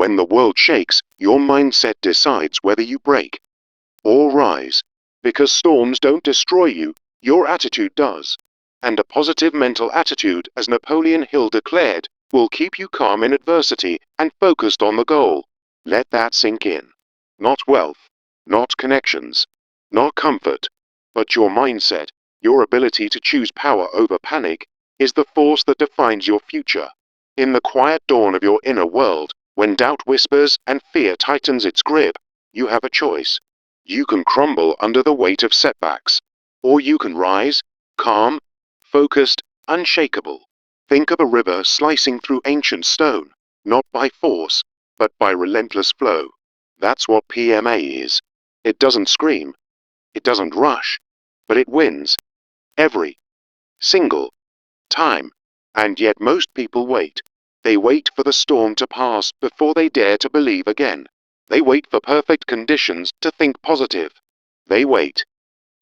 When the world shakes, your mindset decides whether you break or rise. Because storms don't destroy you, your attitude does. And a positive mental attitude, as Napoleon Hill declared, will keep you calm in adversity and focused on the goal. Let that sink in. Not wealth, not connections, not comfort, but your mindset, your ability to choose power over panic, is the force that defines your future. In the quiet dawn of your inner world, when doubt whispers and fear tightens its grip, you have a choice. You can crumble under the weight of setbacks, or you can rise, calm, focused, unshakable. Think of a river slicing through ancient stone, not by force, but by relentless flow. That's what PMA is. It doesn't scream, it doesn't rush, but it wins. Every single time. And yet most people wait. They wait for the storm to pass before they dare to believe again. They wait for perfect conditions to think positive. They wait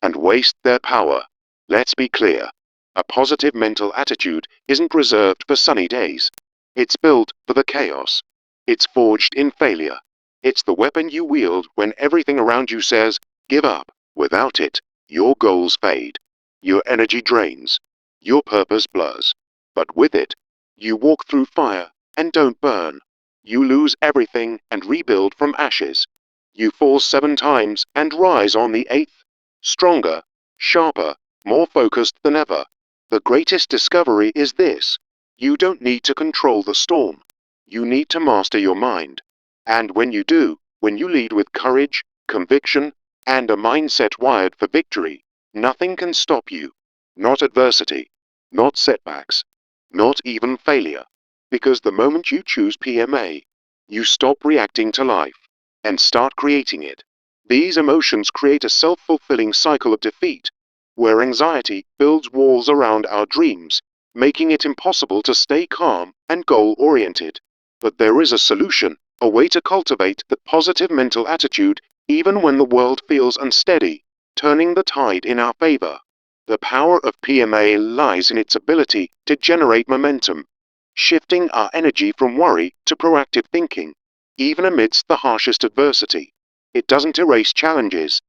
and waste their power. Let's be clear. A positive mental attitude isn't reserved for sunny days. It's built for the chaos. It's forged in failure. It's the weapon you wield when everything around you says, give up. Without it, your goals fade. Your energy drains. Your purpose blurs. But with it, you walk through fire and don't burn. You lose everything and rebuild from ashes. You fall 7 times and rise on the 8th, stronger, sharper, more focused than ever. The greatest discovery is this: you don't need to control the storm. You need to master your mind. And when you do, when you lead with courage, conviction, and a mindset wired for victory, nothing can stop you. Not adversity, not setbacks, not even failure. Because the moment you choose PMA, you stop reacting to life and start creating it. These emotions create a self-fulfilling cycle of defeat, where anxiety builds walls around our dreams, making it impossible to stay calm and goal-oriented. But there is a solution, a way to cultivate the positive mental attitude even when the world feels unsteady, turning the tide in our favor. The power of PMA lies in its ability to generate momentum, shifting our energy from worry to proactive thinking, even amidst the harshest adversity. It doesn't erase challenges.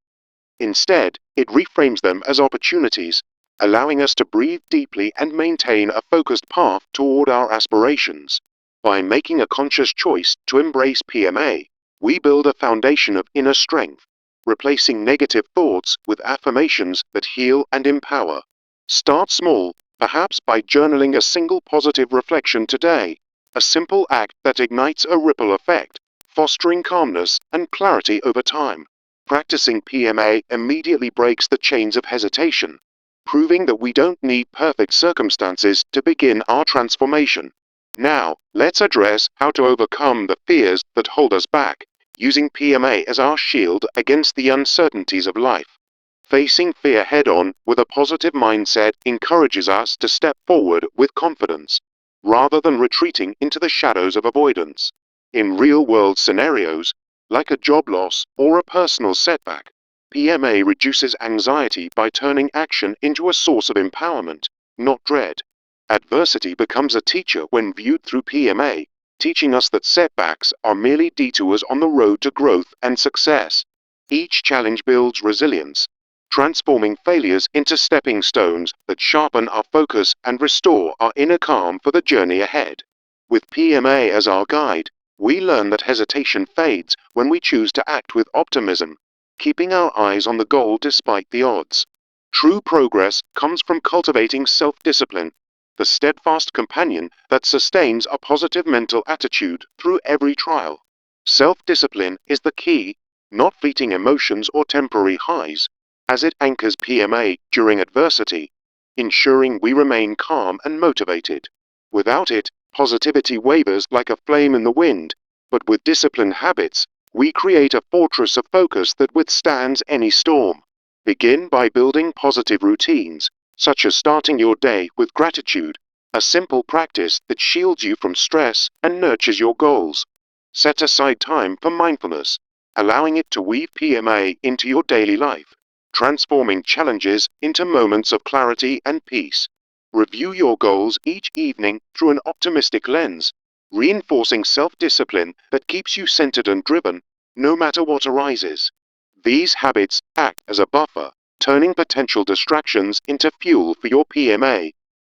Instead, it reframes them as opportunities, allowing us to breathe deeply and maintain a focused path toward our aspirations. By making a conscious choice to embrace PMA, we build a foundation of inner strength, replacing negative thoughts with affirmations that heal and empower. Start small, perhaps by journaling a single positive reflection today, a simple act that ignites a ripple effect, fostering calmness and clarity over time. Practicing PMA immediately breaks the chains of hesitation, proving that we don't need perfect circumstances to begin our transformation. Now, let's address how to overcome the fears that hold us back, using PMA as our shield against the uncertainties of life. Facing fear head-on with a positive mindset encourages us to step forward with confidence, rather than retreating into the shadows of avoidance. In real-world scenarios, like a job loss or a personal setback, PMA reduces anxiety by turning action into a source of empowerment, not dread. Adversity becomes a teacher when viewed through PMA, teaching us that setbacks are merely detours on the road to growth and success. Each challenge builds resilience, transforming failures into stepping stones that sharpen our focus and restore our inner calm for the journey ahead. With PMA as our guide, we learn that hesitation fades when we choose to act with optimism, keeping our eyes on the goal despite the odds. True progress comes from cultivating self-discipline, the steadfast companion that sustains a positive mental attitude through every trial. Self-discipline is the key, not fleeting emotions or temporary highs, as it anchors PMA during adversity, ensuring we remain calm and motivated. Without it, positivity wavers like a flame in the wind, but with disciplined habits, we create a fortress of focus that withstands any storm. Begin by building positive routines, such as starting your day with gratitude, a simple practice that shields you from stress and nurtures your goals. Set aside time for mindfulness, allowing it to weave PMA into your daily life, transforming challenges into moments of clarity and peace. Review your goals each evening through an optimistic lens, reinforcing self-discipline that keeps you centered and driven, no matter what arises. These habits act as a buffer, turning potential distractions into fuel for your PMA,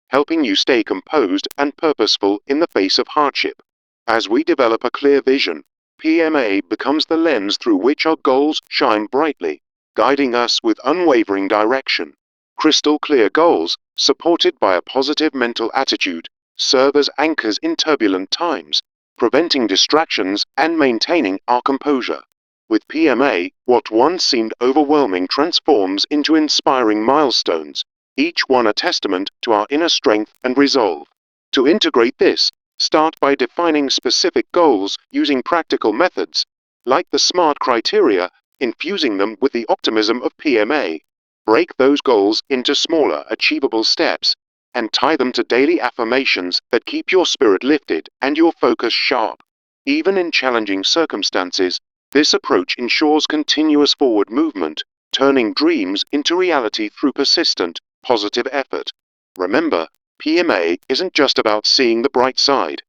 helping you stay composed and purposeful in the face of hardship. As we develop a clear vision, PMA becomes the lens through which our goals shine brightly, guiding us with unwavering direction. Crystal clear goals, supported by a positive mental attitude, serve as anchors in turbulent times, preventing distractions and maintaining our composure. With PMA, what once seemed overwhelming transforms into inspiring milestones, each one a testament to our inner strength and resolve. To integrate this, start by defining specific goals using practical methods, like the SMART criteria, infusing them with the optimism of PMA. Break those goals into smaller, achievable steps, and tie them to daily affirmations that keep your spirit lifted and your focus sharp. Even in challenging circumstances, this approach ensures continuous forward movement, turning dreams into reality through persistent, positive effort. Remember, PMA isn't just about seeing the bright side.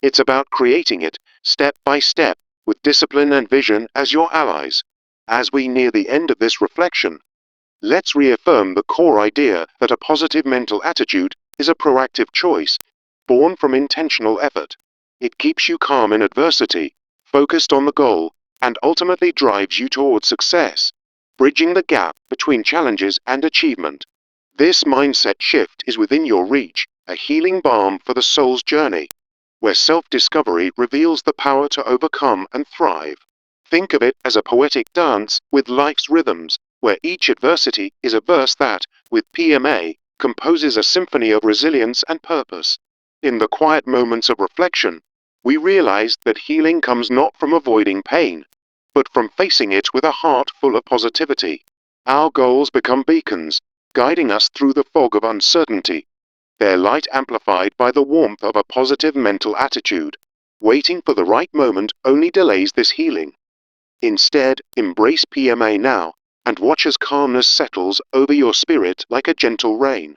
It's about creating it, step by step, with discipline and vision as your allies. As we near the end of this reflection, let's reaffirm the core idea that a positive mental attitude is a proactive choice, born from intentional effort. It keeps you calm in adversity, focused on the goal, and ultimately drives you towards success, bridging the gap between challenges and achievement. This mindset shift is within your reach, a healing balm for the soul's journey, where self-discovery reveals the power to overcome and thrive. Think of it as a poetic dance with life's rhythms, where each adversity is a verse that, with PMA, composes a symphony of resilience and purpose. In the quiet moments of reflection, we realize that healing comes not from avoiding pain, but from facing it with a heart full of positivity. Our goals become beacons, guiding us through the fog of uncertainty, their light amplified by the warmth of a positive mental attitude. Waiting for the right moment only delays this healing. Instead, embrace PMA now, and watch as calmness settles over your spirit like a gentle rain.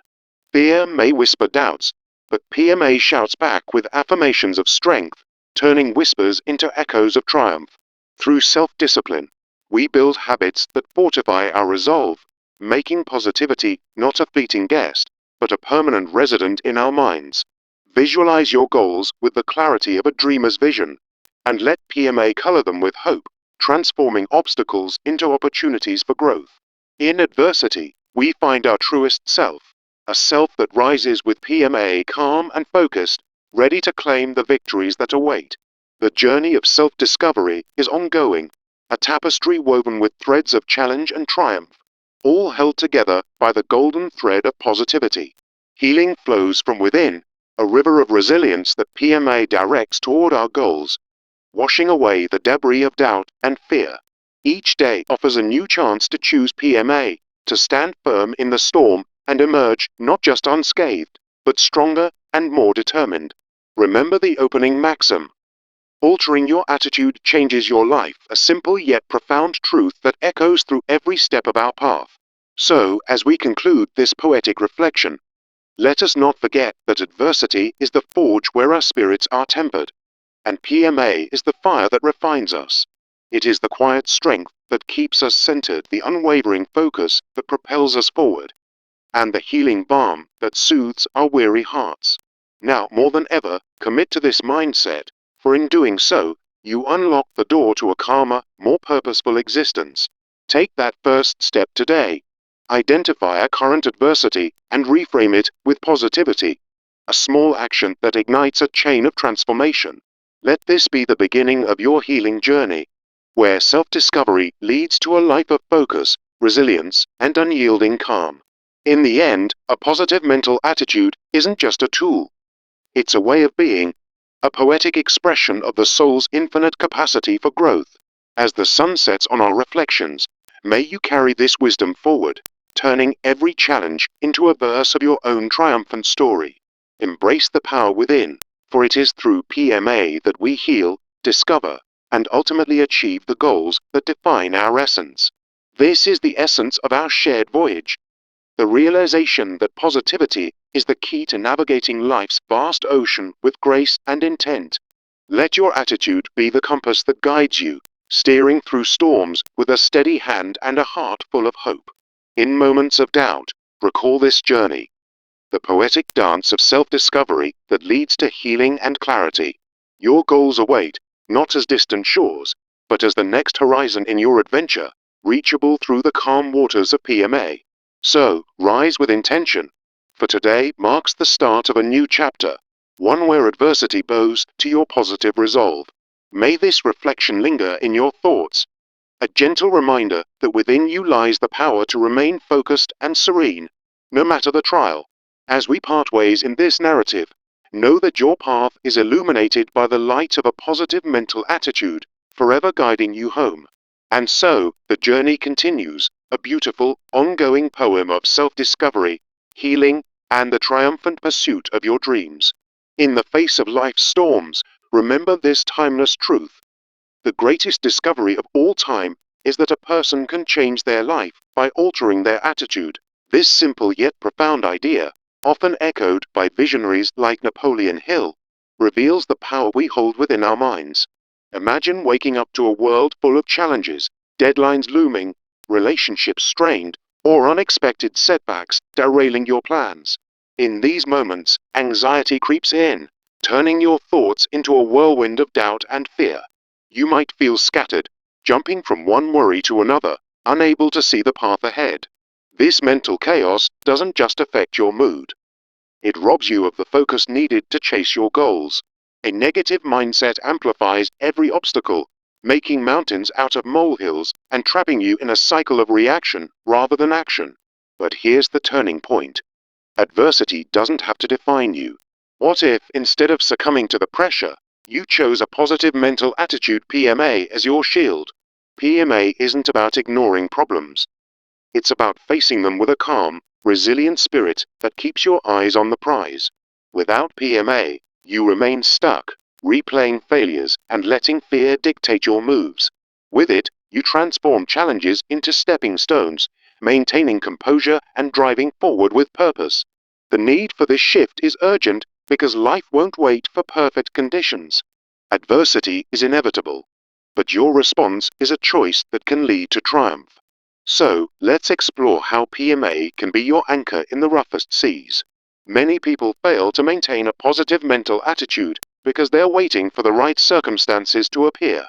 Fear may whisper doubts, but PMA shouts back with affirmations of strength, turning whispers into echoes of triumph. Through self-discipline, we build habits that fortify our resolve, making positivity not a fleeting guest, but a permanent resident in our minds. Visualize your goals with the clarity of a dreamer's vision, and let PMA color them with hope, transforming obstacles into opportunities for growth. In adversity, we find our truest self, a self that rises with PMA calm and focused, ready to claim the victories that await. The journey of self-discovery is ongoing, a tapestry woven with threads of challenge and triumph, all held together by the golden thread of positivity. Healing flows from within, a river of resilience that PMA directs toward our goals, washing away the debris of doubt and fear. Each day offers a new chance to choose PMA, to stand firm in the storm and emerge not just unscathed, but stronger and more determined. Remember the opening maxim: altering your attitude changes your life, a simple yet profound truth that echoes through every step of our path. So, as we conclude this poetic reflection, let us not forget that adversity is the forge where our spirits are tempered, and PMA is the fire that refines us. It is the quiet strength that keeps us centered, the unwavering focus that propels us forward, and the healing balm that soothes our weary hearts. Now, more than ever, commit to this mindset, for in doing so, you unlock the door to a calmer, more purposeful existence. Take that first step today. Identify a current adversity and reframe it with positivity, a small action that ignites a chain of transformation. Let this be the beginning of your healing journey, where self-discovery leads to a life of focus, resilience, and unyielding calm. In the end, a positive mental attitude isn't just a tool. It's a way of being, a poetic expression of the soul's infinite capacity for growth. As the sun sets on our reflections, may you carry this wisdom forward, turning every challenge into a verse of your own triumphant story. Embrace the power within, for it is through PMA that we heal, discover, and ultimately achieve the goals that define our essence. This is the essence of our shared voyage, the realization that positivity is the key to navigating life's vast ocean with grace and intent. Let your attitude be the compass that guides you, steering through storms with a steady hand and a heart full of hope. In moments of doubt, recall this journey, the poetic dance of self-discovery that leads to healing and clarity. Your goals await, not as distant shores, but as the next horizon in your adventure, reachable through the calm waters of PMA. So, rise with intention, for today marks the start of a new chapter, one where adversity bows to your positive resolve. May this reflection linger in your thoughts, a gentle reminder that within you lies the power to remain focused and serene, no matter the trial. As we part ways in this narrative, know that your path is illuminated by the light of a positive mental attitude, forever guiding you home. And so, the journey continues, a beautiful, ongoing poem of self-discovery, healing, and the triumphant pursuit of your dreams. In the face of life's storms, remember this timeless truth. The greatest discovery of all time is that a person can change their life by altering their attitude. This simple yet profound idea, often echoed by visionaries like Napoleon Hill, reveals the power we hold within our minds. Imagine waking up to a world full of challenges, deadlines looming, relationships strained, or unexpected setbacks derailing your plans. In these moments, anxiety creeps in, turning your thoughts into a whirlwind of doubt and fear. You might feel scattered, jumping from one worry to another, unable to see the path ahead. This mental chaos doesn't just affect your mood. It robs you of the focus needed to chase your goals. A negative mindset amplifies every obstacle, making mountains out of molehills and trapping you in a cycle of reaction rather than action. But here's the turning point. Adversity doesn't have to define you. What if, instead of succumbing to the pressure, you chose a positive mental attitude PMA as your shield? PMA isn't about ignoring problems. It's about facing them with a calm, resilient spirit that keeps your eyes on the prize. Without PMA, you remain stuck, replaying failures and letting fear dictate your moves. With it, you transform challenges into stepping stones, maintaining composure and driving forward with purpose. The need for this shift is urgent because life won't wait for perfect conditions. Adversity is inevitable, but your response is a choice that can lead to triumph. So, let's explore how PMA can be your anchor in the roughest seas. Many people fail to maintain a positive mental attitude because they're waiting for the right circumstances to appear.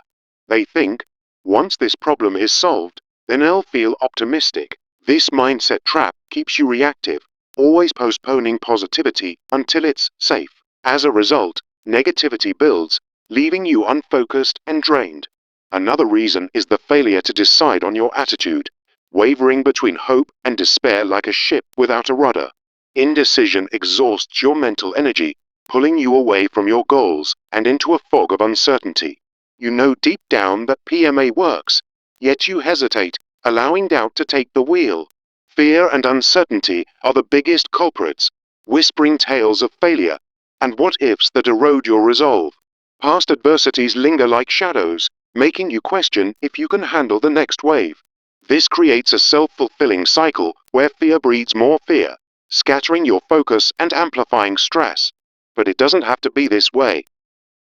They think, once this problem is solved, then I'll feel optimistic. This mindset trap keeps you reactive, always postponing positivity until it's safe. As a result, negativity builds, leaving you unfocused and drained. Another reason is the failure to decide on your attitude, wavering between hope and despair like a ship without a rudder. Indecision exhausts your mental energy, pulling you away from your goals and into a fog of uncertainty. You know deep down that PMA works, yet you hesitate, allowing doubt to take the wheel. Fear and uncertainty are the biggest culprits, whispering tales of failure and what-ifs that erode your resolve. Past adversities linger like shadows, making you question if you can handle the next wave. This creates a self-fulfilling cycle where fear breeds more fear, scattering your focus and amplifying stress. But it doesn't have to be this way.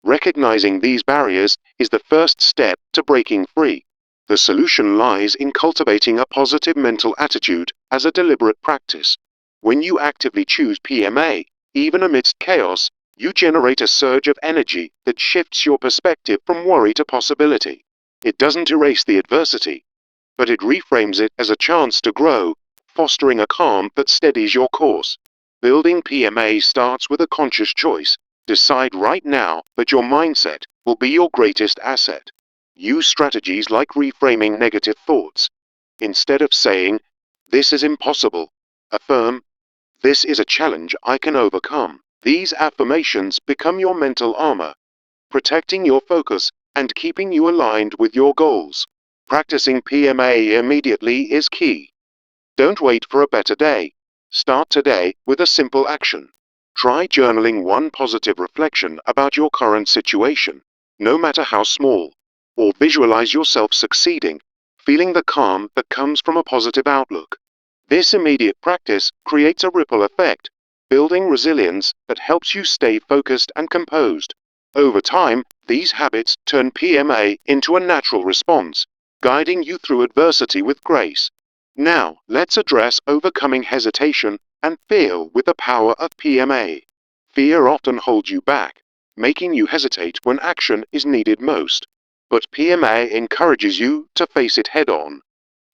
Recognizing these barriers is the first step to breaking free. The solution lies in cultivating a positive mental attitude as a deliberate practice. When you actively choose PMA, even amidst chaos, you generate a surge of energy that shifts your perspective from worry to possibility. It doesn't erase the adversity, but it reframes it as a chance to grow, fostering a calm that steadies your course. Building PMA starts with a conscious choice. Decide right now that your mindset will be your greatest asset. Use strategies like reframing negative thoughts. Instead of saying, "This is impossible," affirm, "This is a challenge I can overcome." These affirmations become your mental armor, protecting your focus and keeping you aligned with your goals. Practicing PMA immediately is key. Don't wait for a better day. Start today with a simple action. Try journaling one positive reflection about your current situation, no matter how small, or visualize yourself succeeding, feeling the calm that comes from a positive outlook. This immediate practice creates a ripple effect, building resilience that helps you stay focused and composed. Over time, These habits turn PMA into a natural response, guiding you through adversity with grace. Now, let's address overcoming hesitation and fear with the power of PMA. Fear often holds you back, making you hesitate when action is needed most. But PMA encourages you to face it head-on,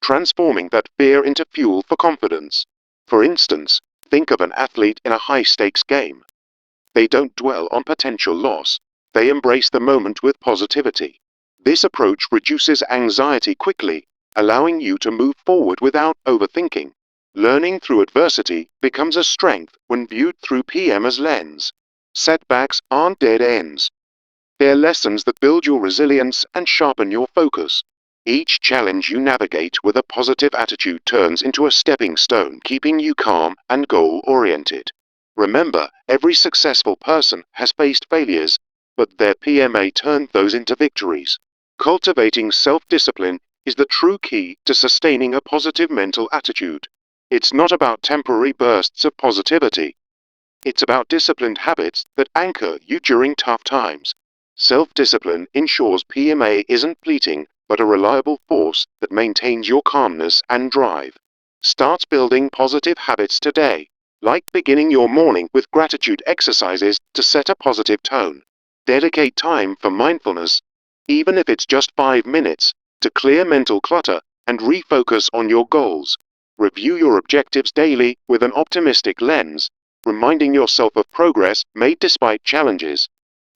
transforming that fear into fuel for confidence. For instance, think of an athlete in a high-stakes game. They don't dwell on potential loss. They embrace the moment with positivity. This approach reduces anxiety quickly, allowing you to move forward without overthinking. Learning through adversity becomes a strength when viewed through PMA's lens. Setbacks aren't dead ends. They're lessons that build your resilience and sharpen your focus. Each challenge you navigate with a positive attitude turns into a stepping stone, keeping you calm and goal-oriented. Remember, every successful person has faced failures, but their PMA turned those into victories. Cultivating self-discipline is the true key to sustaining a positive mental attitude. It's not about temporary bursts of positivity. It's about disciplined habits that anchor you during tough times. Self-discipline ensures PMA isn't fleeting, but a reliable force that maintains your calmness and drive. Start building positive habits today, like beginning your morning with gratitude exercises to set a positive tone. Dedicate time for mindfulness, even if it's just 5 minutes, to clear mental clutter and refocus on your goals. Review your objectives daily with an optimistic lens, reminding yourself of progress made despite challenges.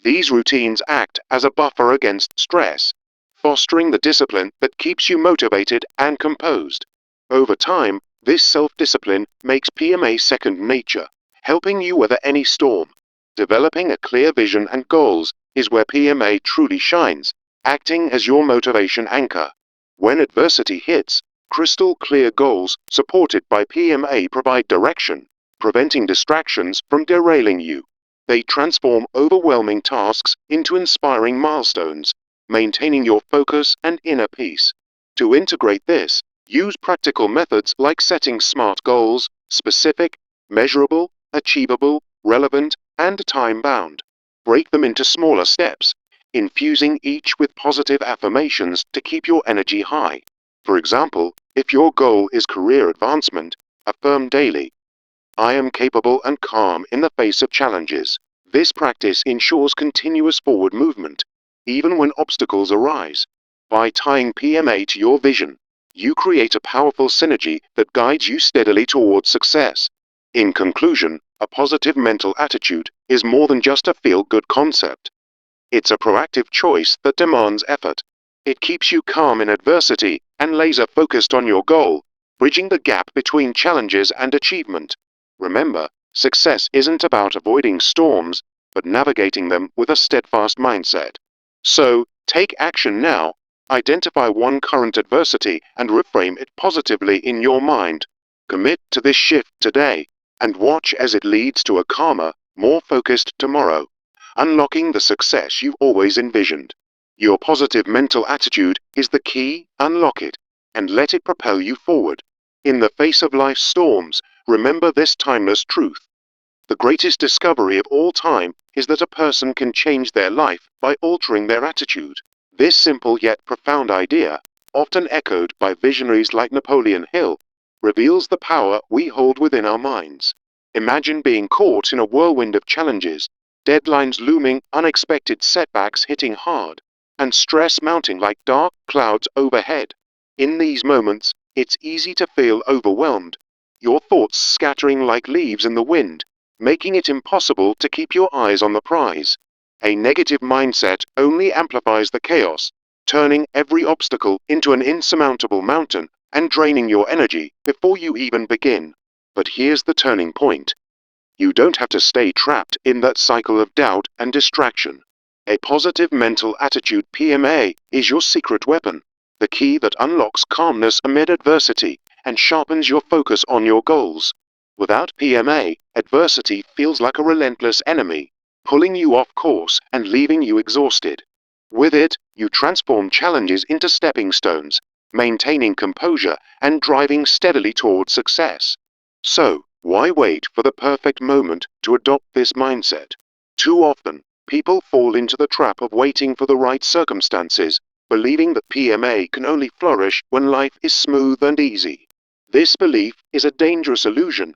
These routines act as a buffer against stress, fostering the discipline that keeps you motivated and composed. Over time, this self-discipline makes PMA second nature, helping you weather any storm. Developing a clear vision and goals is where PMA truly shines, acting as your motivation anchor. When adversity hits, crystal clear goals supported by PMA provide direction, preventing distractions from derailing you. They transform overwhelming tasks into inspiring milestones, maintaining your focus and inner peace. To integrate this, use practical methods like setting SMART goals: specific, measurable, achievable, relevant, and time-bound. Break them into smaller steps, infusing each with positive affirmations to keep your energy high. For example, if your goal is career advancement, affirm daily, "I am capable and calm in the face of challenges." This practice ensures continuous forward movement, even when obstacles arise. By tying PMA to your vision, you create a powerful synergy that guides you steadily towards success. In conclusion, a positive mental attitude is more than just a feel-good concept. It's a proactive choice that demands effort. It keeps you calm in adversity and laser-focused on your goal, bridging the gap between challenges and achievement. Remember, success isn't about avoiding storms, but navigating them with a steadfast mindset. So, take action now. Identify one current adversity and reframe it positively in your mind. Commit to this shift today, and watch as it leads to a calmer, more focused tomorrow, unlocking the success you've always envisioned. Your positive mental attitude is the key. Unlock it, and let it propel you forward. In the face of life's storms, remember this timeless truth. The greatest discovery of all time is that a person can change their life by altering their attitude. This simple yet profound idea, often echoed by visionaries like Napoleon Hill, reveals the power we hold within our minds. Imagine being caught in a whirlwind of challenges, deadlines looming, unexpected setbacks hitting hard, and stress mounting like dark clouds overhead. In these moments, it's easy to feel overwhelmed, your thoughts scattering like leaves in the wind, making it impossible to keep your eyes on the prize. A negative mindset only amplifies the chaos, turning every obstacle into an insurmountable mountain and draining your energy before you even begin. But here's the turning point. You don't have to stay trapped in that cycle of doubt and distraction. A positive mental attitude PMA is your secret weapon, the key that unlocks calmness amid adversity and sharpens your focus on your goals. Without PMA, adversity feels like a relentless enemy, pulling you off course and leaving you exhausted. With it, you transform challenges into stepping stones, maintaining composure and driving steadily towards success. So, why wait for the perfect moment to adopt this mindset? Too often, People fall into the trap of waiting for the right circumstances, believing that PMA can only flourish when life is smooth and easy. This belief is a dangerous illusion,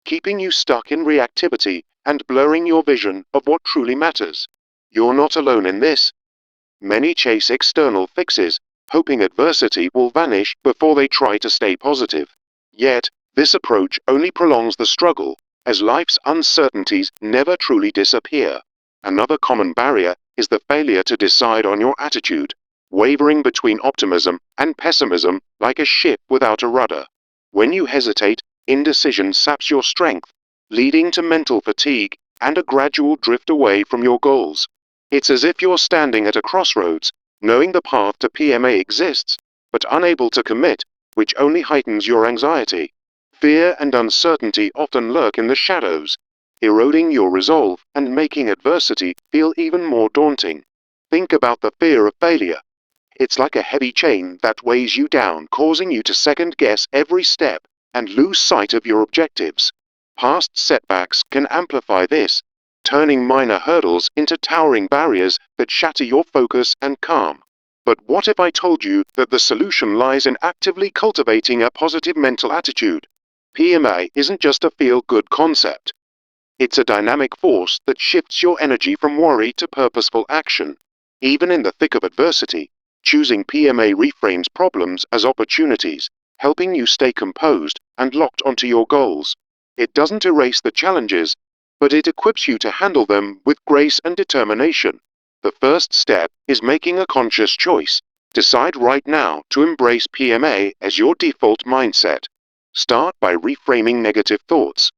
keeping you stuck in reactivity and blurring your vision of what truly matters. You're not alone in this. Many chase external fixes, hoping adversity will vanish before they try to stay positive. Yet, this approach only prolongs the struggle, as life's uncertainties never truly disappear. Another common barrier is the failure to decide on your attitude, wavering between optimism and pessimism like a ship without a rudder. When you hesitate, indecision saps your strength, leading to mental fatigue and a gradual drift away from your goals. It's as if you're standing at a crossroads, knowing the path to PMA exists, but unable to commit, which only heightens your anxiety. Fear and uncertainty often lurk in the shadows, eroding your resolve and making adversity feel even more daunting. Think about the fear of failure. It's like a heavy chain that weighs you down, causing you to second-guess every step and lose sight of your objectives. Past setbacks can amplify this, turning minor hurdles into towering barriers that shatter your focus and calm. But what if I told you that the solution lies in actively cultivating a positive mental attitude? PMA isn't just a feel-good concept. It's a dynamic force that shifts your energy from worry to purposeful action. Even in the thick of adversity, choosing PMA reframes problems as opportunities, helping you stay composed and locked onto your goals. It doesn't erase the challenges, but it equips you to handle them with grace and determination. The first step is making a conscious choice. Decide right now to embrace PMA as your default mindset. Start by reframing negative thoughts.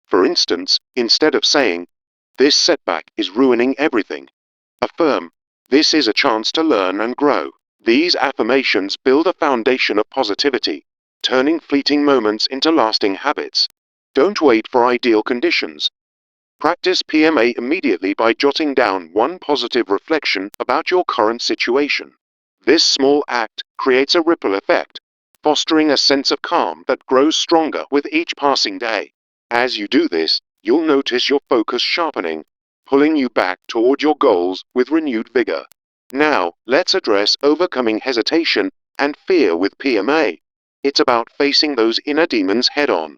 For instance, instead of saying, "This setback is ruining everything," affirm, "This is a chance to learn and grow." These affirmations build a foundation of positivity, turning fleeting moments into lasting habits. Don't wait for ideal conditions. Practice PMA immediately by jotting down one positive reflection about your current situation. This small act creates a ripple effect, fostering a sense of calm that grows stronger with each passing day. As you do this, you'll notice your focus sharpening, pulling you back toward your goals with renewed vigor. Now, let's address overcoming hesitation and fear with PMA. It's about facing those inner demons head-on.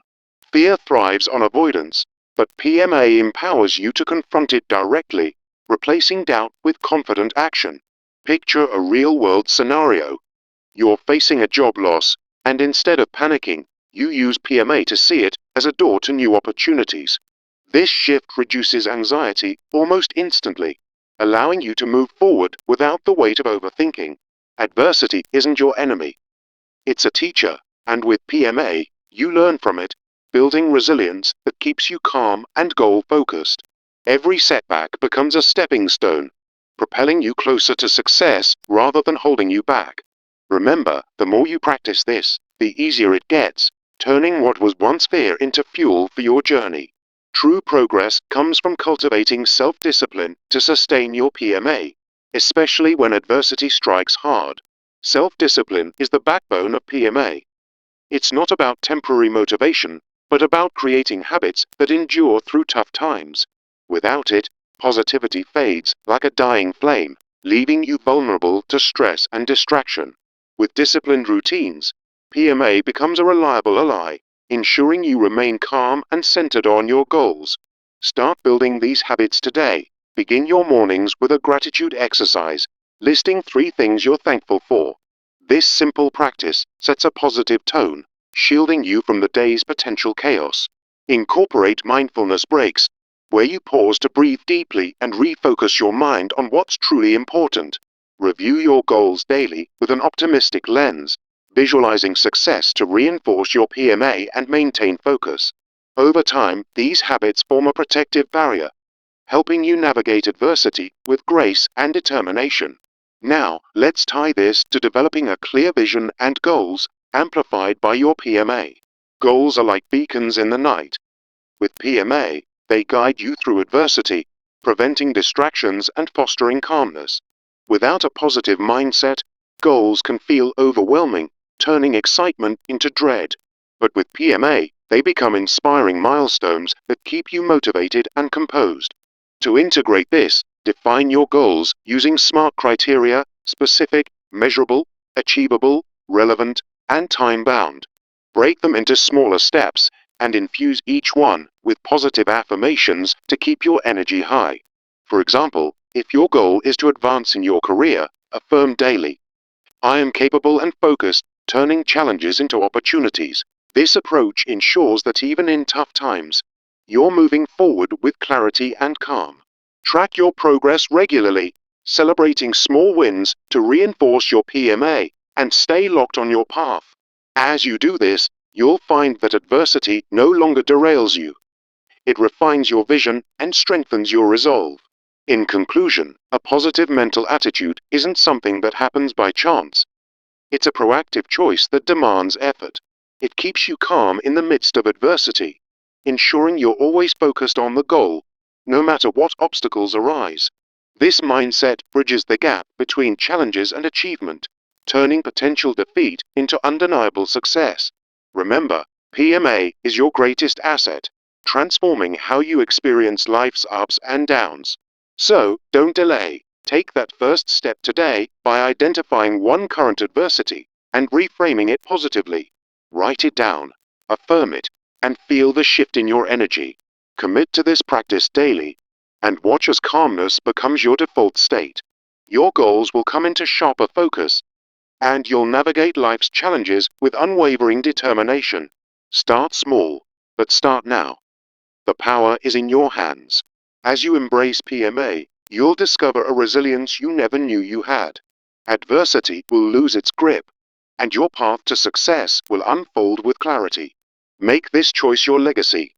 Fear thrives on avoidance, but PMA empowers you to confront it directly, replacing doubt with confident action. Picture a real-world scenario. You're facing a job loss, and instead of panicking, you use PMA to see it as a door to new opportunities. This shift reduces anxiety almost instantly, allowing you to move forward without the weight of overthinking. Adversity isn't your enemy. It's a teacher, and with PMA, you learn from it, building resilience that keeps you calm and goal-focused. Every setback becomes a stepping stone, propelling you closer to success rather than holding you back. Remember, the more you practice this, the easier it gets, turning what was once fear into fuel for your journey. True progress comes from cultivating self-discipline to sustain your PMA, especially when adversity strikes hard. Self-discipline is the backbone of PMA. It's not about temporary motivation, but about creating habits that endure through tough times. Without it, positivity fades like a dying flame, leaving you vulnerable to stress and distraction. With disciplined routines, PMA becomes a reliable ally, ensuring you remain calm and centered on your goals. Start building these habits today. Begin your mornings with a gratitude exercise, listing 3 things you're thankful for. This simple practice sets a positive tone, shielding you from the day's potential chaos. Incorporate mindfulness breaks, where you pause to breathe deeply and refocus your mind on what's truly important. Review your goals daily with an optimistic lens, visualizing success to reinforce your PMA and maintain focus. Over time, these habits form a protective barrier, helping you navigate adversity with grace and determination. Now, let's tie this to developing a clear vision and goals, amplified by your PMA. Goals are like beacons in the night. With PMA, they guide you through adversity, preventing distractions and fostering calmness. Without a positive mindset, goals can feel overwhelming, turning excitement into dread. But with PMA, they become inspiring milestones that keep you motivated and composed. To integrate this, Define your goals using SMART criteria: specific, measurable, achievable, relevant, and time-bound. Break them into smaller steps and infuse each one with positive affirmations to keep your energy high. For example, if your goal is to advance in your career, affirm daily, "I am capable and focused, turning challenges into opportunities." This approach ensures that even in tough times, you're moving forward with clarity and calm. Track your progress regularly, celebrating small wins to reinforce your PMA and stay locked on your path. As you do this, you'll find that adversity no longer derails you. It refines your vision and strengthens your resolve. In conclusion, a positive mental attitude isn't something that happens by chance. It's a proactive choice that demands effort. It keeps you calm in the midst of adversity, ensuring you're always focused on the goal, no matter what obstacles arise. This mindset bridges the gap between challenges and achievement, turning potential defeat into undeniable success. Remember, PMA is your greatest asset, transforming how you experience life's ups and downs. So, don't delay. Take that first step today by identifying one current adversity and reframing it positively. Write it down, affirm it, and feel the shift in your energy. Commit to this practice daily, and watch as calmness becomes your default state. Your goals will come into sharper focus, and you'll navigate life's challenges with unwavering determination. Start small, but start now. The power is in your hands. As you embrace PMA, you'll discover a resilience you never knew you had. Adversity will lose its grip, and your path to success will unfold with clarity. Make this choice your legacy,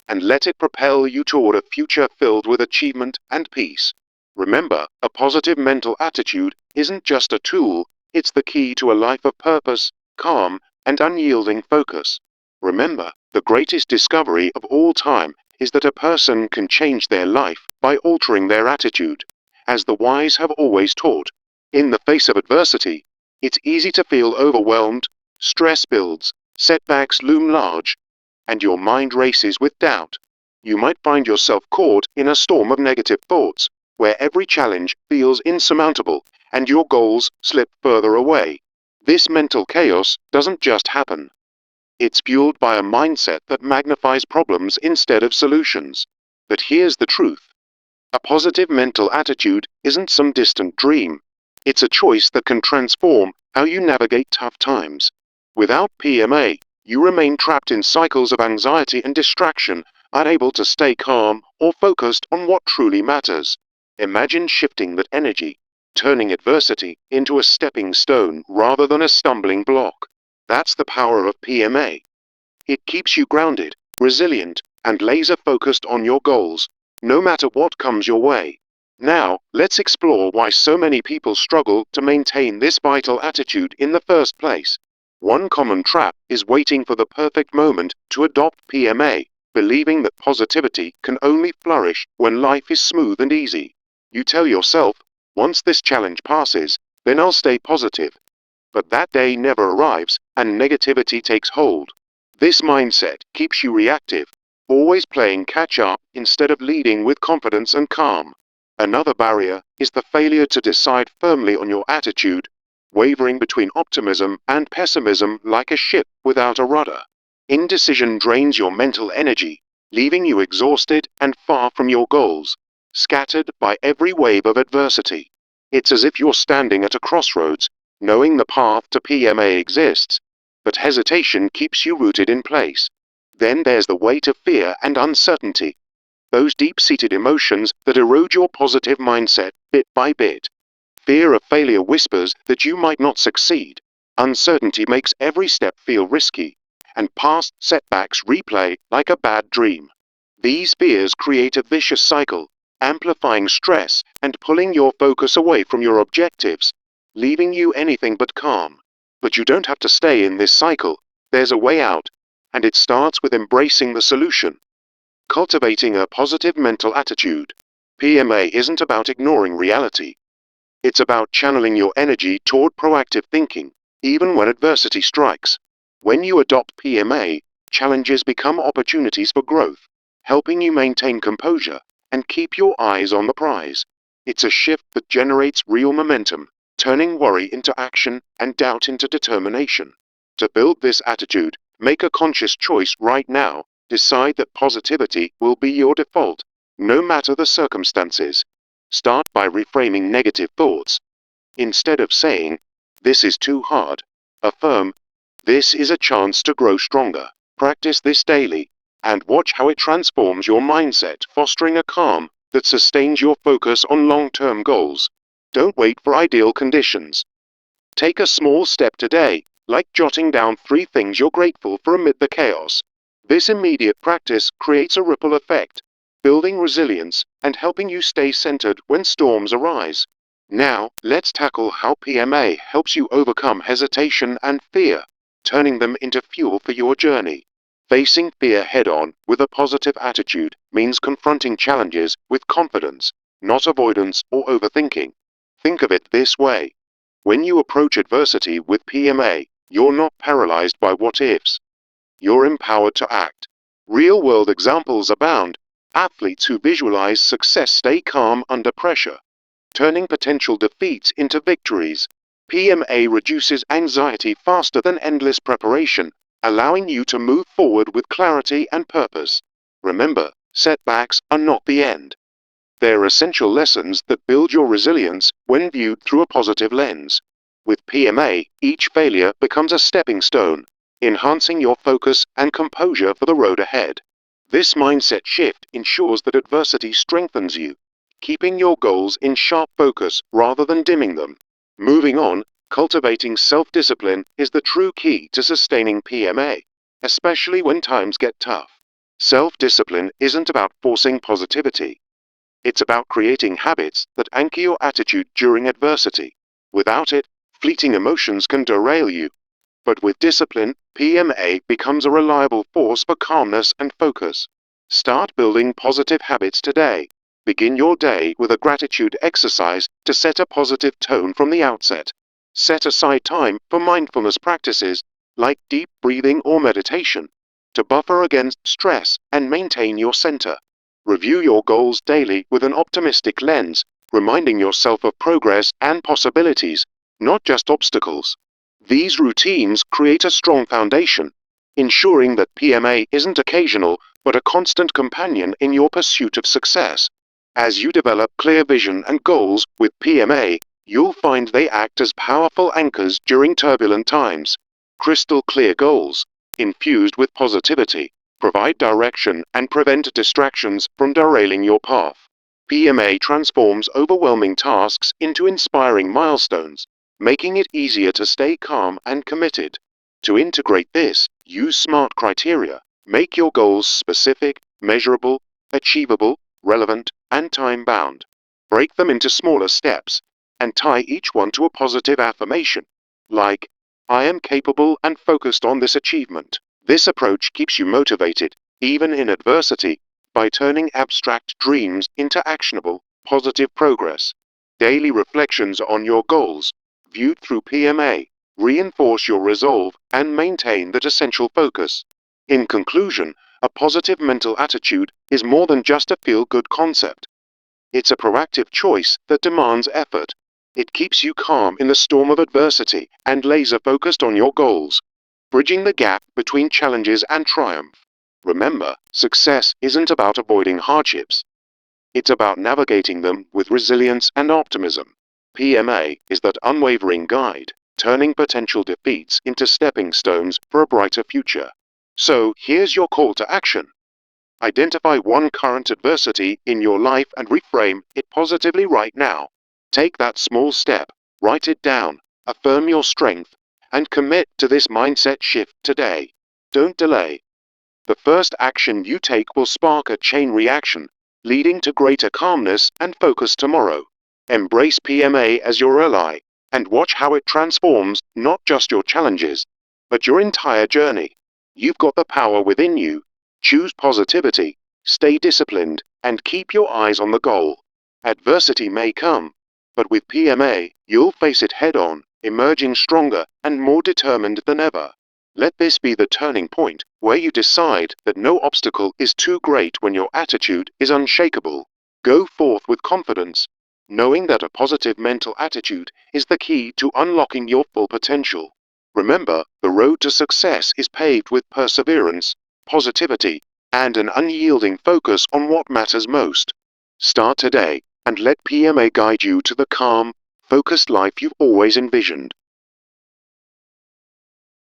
and let it propel you toward a future filled with achievement and peace. Remember, a positive mental attitude isn't just a tool, it's the key to a life of purpose, calm, and unyielding focus. Remember, the greatest discovery of all time is that a person can change their life by altering their attitude. As the wise have always taught, in the face of adversity, it's easy to feel overwhelmed, stress builds, setbacks loom large, and your mind races with doubt. You might find yourself caught in a storm of negative thoughts, where every challenge feels insurmountable and your goals slip further away. This mental chaos doesn't just happen. It's fueled by a mindset that magnifies problems instead of solutions. But here's the truth. A positive mental attitude isn't some distant dream. It's a choice that can transform how you navigate tough times. Without PMA, you remain trapped in cycles of anxiety and distraction, unable to stay calm or focused on what truly matters. Imagine shifting that energy, turning adversity into a stepping stone rather than a stumbling block. That's the power of PMA. It keeps you grounded, resilient, and laser-focused on your goals, no matter what comes your way. Now, let's explore why so many people struggle to maintain this vital attitude in the first place. One common trap is waiting for the perfect moment to adopt PMA, believing that positivity can only flourish when life is smooth and easy. You tell yourself, once this challenge passes, then I'll stay positive. But that day never arrives, and negativity takes hold. This mindset keeps you reactive, always playing catch-up instead of leading with confidence and calm. Another barrier is the failure to decide firmly on your attitude, wavering between optimism and pessimism like a ship without a rudder. Indecision drains your mental energy, leaving you exhausted and far from your goals, scattered by every wave of adversity. It's as if you're standing at a crossroads, knowing the path to PMA exists, but hesitation keeps you rooted in place. Then there's the weight of fear and uncertainty, those deep-seated emotions that erode your positive mindset bit by bit. Fear of failure whispers that you might not succeed. Uncertainty makes every step feel risky, and past setbacks replay like a bad dream. These fears create a vicious cycle, amplifying stress and pulling your focus away from your objectives, leaving you anything but calm. But you don't have to stay in this cycle. There's a way out, and it starts with embracing the solution. Cultivating a positive mental attitude. PMA isn't about ignoring reality. It's about channeling your energy toward proactive thinking, even when adversity strikes. When you adopt PMA, challenges become opportunities for growth, helping you maintain composure and keep your eyes on the prize. It's a shift that generates real momentum, turning worry into action and doubt into determination. To build this attitude, make a conscious choice right now. Decide that positivity will be your default, no matter the circumstances. Start by reframing negative thoughts. Instead of saying, "This is too hard," affirm, "This is a chance to grow stronger." Practice this daily, and watch how it transforms your mindset, fostering a calm that sustains your focus on long-term goals. Don't wait for ideal conditions. Take a small step today, like jotting down 3 things you're grateful for amid the chaos. This immediate practice creates a ripple effect, building resilience and helping you stay centered when storms arise. Now, let's tackle how PMA helps you overcome hesitation and fear, turning them into fuel for your journey. Facing fear head-on with a positive attitude means confronting challenges with confidence, not avoidance or overthinking. Think of it this way. When you approach adversity with PMA, you're not paralyzed by what-ifs. You're empowered to act. Real-world examples abound. Athletes who visualize success stay calm under pressure, turning potential defeats into victories. PMA reduces anxiety faster than endless preparation, allowing you to move forward with clarity and purpose. Remember, setbacks are not the end. They're essential lessons that build your resilience when viewed through a positive lens. With PMA, each failure becomes a stepping stone, enhancing your focus and composure for the road ahead. This mindset shift ensures that adversity strengthens you, keeping your goals in sharp focus rather than dimming them. Moving on, cultivating self-discipline is the true key to sustaining PMA, especially when times get tough. Self-discipline isn't about forcing positivity. It's about creating habits that anchor your attitude during adversity. Without it, fleeting emotions can derail you. But with discipline, PMA becomes a reliable force for calmness and focus. Start building positive habits today. Begin your day with a gratitude exercise to set a positive tone from the outset. Set aside time for mindfulness practices, like deep breathing or meditation, to buffer against stress and maintain your center. Review your goals daily with an optimistic lens, reminding yourself of progress and possibilities, not just obstacles. These routines create a strong foundation, ensuring that PMA isn't occasional but a constant companion in your pursuit of success. As you develop clear vision and goals with PMA, you'll find they act as powerful anchors during turbulent times. Crystal clear goals, infused with positivity, provide direction and prevent distractions from derailing your path. PMA transforms overwhelming tasks into inspiring milestones, making it easier to stay calm and committed. To integrate this, use SMART criteria. Make your goals specific, measurable, achievable, relevant, and time-bound. Break them into smaller steps, and tie each one to a positive affirmation, like, "I am capable and focused on this achievement." This approach keeps you motivated, even in adversity, by turning abstract dreams into actionable, positive progress. Daily reflections on your goals, viewed through PMA, reinforce your resolve and maintain that essential focus. In conclusion, a positive mental attitude is more than just a feel-good concept. It's a proactive choice that demands effort. It keeps you calm in the storm of adversity and laser-focused on your goals, bridging the gap between challenges and triumph. Remember, success isn't about avoiding hardships. It's about navigating them with resilience and optimism. PMA is that unwavering guide, turning potential defeats into stepping stones for a brighter future. So, here's your call to action. Identify one current adversity in your life and reframe it positively right now. Take that small step, write it down, affirm your strength, and commit to this mindset shift today. Don't delay. The first action you take will spark a chain reaction, leading to greater calmness and focus tomorrow. Embrace PMA as your ally, and watch how it transforms not just your challenges, but your entire journey. You've got the power within you. Choose positivity, stay disciplined, and keep your eyes on the goal. Adversity may come, but with PMA, you'll face it head-on, emerging stronger and more determined than ever. Let this be the turning point, where you decide that no obstacle is too great when your attitude is unshakable. Go forth with confidence, Knowing that a positive mental attitude is the key to unlocking your full potential. Remember, the road to success is paved with perseverance, positivity, and an unyielding focus on what matters most. Start today, and let PMA guide you to the calm, focused life you've always envisioned.